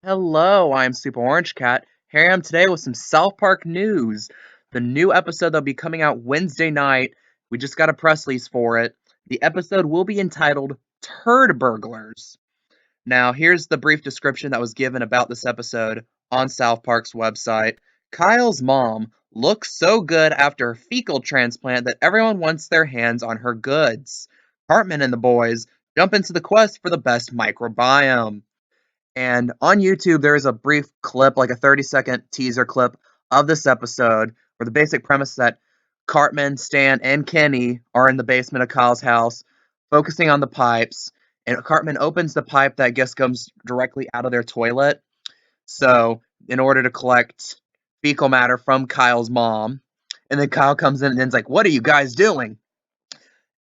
Hello, I'm Super Orange Cat. Here I am today with some South Park news. The new episode that'll be coming out Wednesday night. We just got a press release for it. The episode will be entitled Turd Burglars. Now, here's the brief description that was given about this episode on South Park's website. Kyle's mom looks so good after a fecal transplant that everyone wants their hands on her goods. Cartman and the boys jump into the quest for the best microbiome. And on YouTube, there is a brief clip, like a 30-second teaser clip of this episode, where the basic premise is that Cartman, Stan, and Kenny are in the basement of Kyle's house, focusing on the pipes. And Cartman opens the pipe that I guess comes directly out of their toilet. So, in order to collect fecal matter from Kyle's mom. And then Kyle comes in and is like, "What are you guys doing?"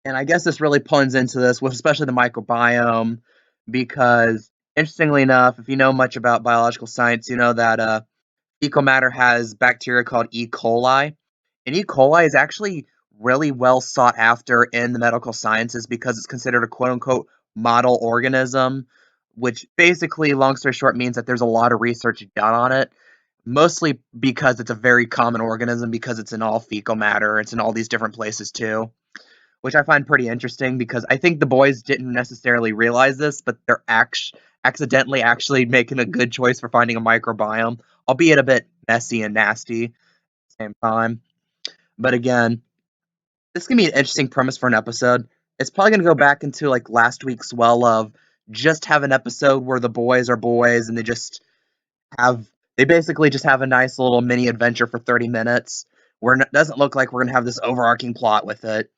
And I guess this really puns into this, with especially the microbiome, because interestingly enough, if you know much about biological science, you know that fecal matter has bacteria called E. coli. And E. coli is actually really well sought after in the medical sciences because it's considered a quote unquote model organism, which basically, long story short, means that there's a lot of research done on it. Mostly because it's a very common organism because it's in all fecal matter. It's in all these different places too, which I find pretty interesting because I think the boys didn't necessarily realize this, but they're accidentally actually making a good choice for finding a microbiome, albeit a bit messy and nasty at the same time. But again, this can be an interesting premise for an episode. It's probably going to go back into like last week's well of just have an episode where the boys are boys and have they basically just have a nice little mini adventure for 30 minutes where it doesn't look like we're going to have this overarching plot with it.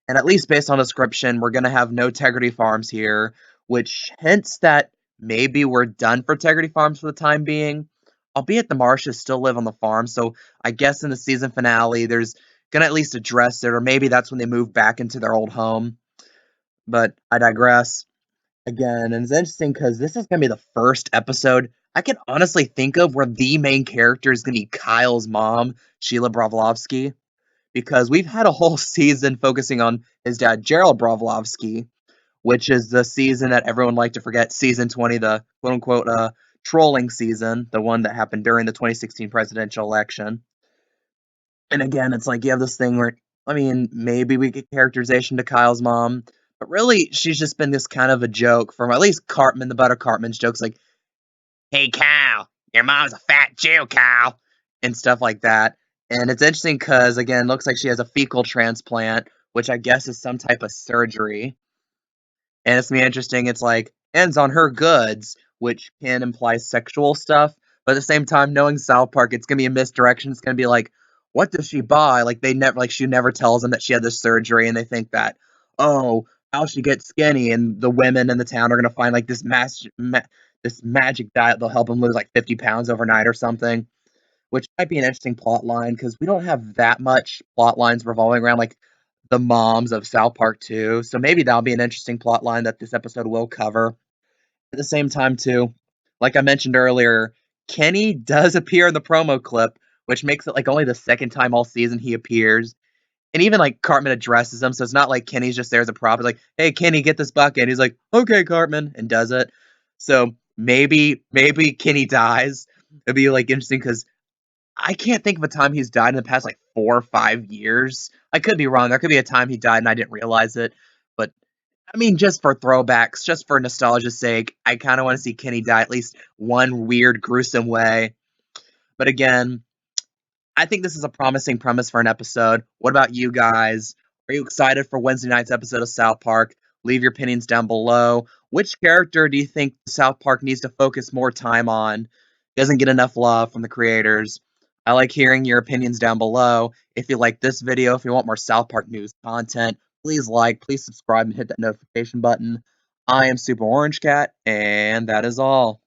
And at least based on description, we're going to have no Tegrity Farms here, which hints that maybe we're done for Tegrity Farms for the time being. Albeit the Marshes still live on the farm, so I guess in the season finale, there's going to at least address it, or maybe that's when they move back into their old home. But I digress again, and it's interesting because this is going to be the first episode I can honestly think of where the main character is going to be Kyle's mom, Sheila Bravlovsky, because we've had a whole season focusing on his dad, Gerald Bravlovsky, which is the season that everyone liked to forget, season 20, the quote unquote trolling season, the one that happened during the 2016 presidential election. And again, it's like you have this thing where, I mean, maybe we get characterization to Kyle's mom, but really she's just been this kind of a joke from at least Cartman, the Butter Cartman's jokes like, "Hey, Kyle, your mom's a fat Jew, Kyle," and stuff like that. And it's interesting because, again, it looks like she has a fecal transplant, which I guess is some type of surgery. And it's gonna be interesting. It's like ends on her goods, which can imply sexual stuff. But at the same time, knowing South Park, it's gonna be a misdirection. It's gonna be like, what does she buy? Like they never, like she never tells them that she had this surgery, and they think that, oh, how she gets skinny, and the women in the town are gonna find like this magic diet that'll help them lose like 50 pounds overnight or something. Which might be an interesting plot line because we don't have that much plot lines revolving around like the moms of South Park too. So maybe that'll be an interesting plot line that this episode will cover. At the same time, too, like I mentioned earlier, Kenny does appear in the promo clip, which makes it like only the second time all season he appears. And even like Cartman addresses him, so it's not like Kenny's just there as a prop. It's like, "Hey, Kenny, get this bucket." He's like, "Okay, Cartman," and does it. So maybe Kenny dies. It'd be like interesting because I can't think of a time he's died in the past like 4 or 5 years. I could be wrong. There could be a time he died and I didn't realize it. But I mean, just for throwbacks, just for nostalgia's sake, I kind of want to see Kenny die at least one weird, gruesome way. But again, I think this is a promising premise for an episode. What about you guys? Are you excited for Wednesday night's episode of South Park? Leave your opinions down below. Which character do you think South Park needs to focus more time on? Doesn't get enough love from the creators. I like hearing your opinions down below. If you like this video, if you want more South Park news content, please like, please subscribe, and hit that notification button. I am Super Orange Cat, and that is all.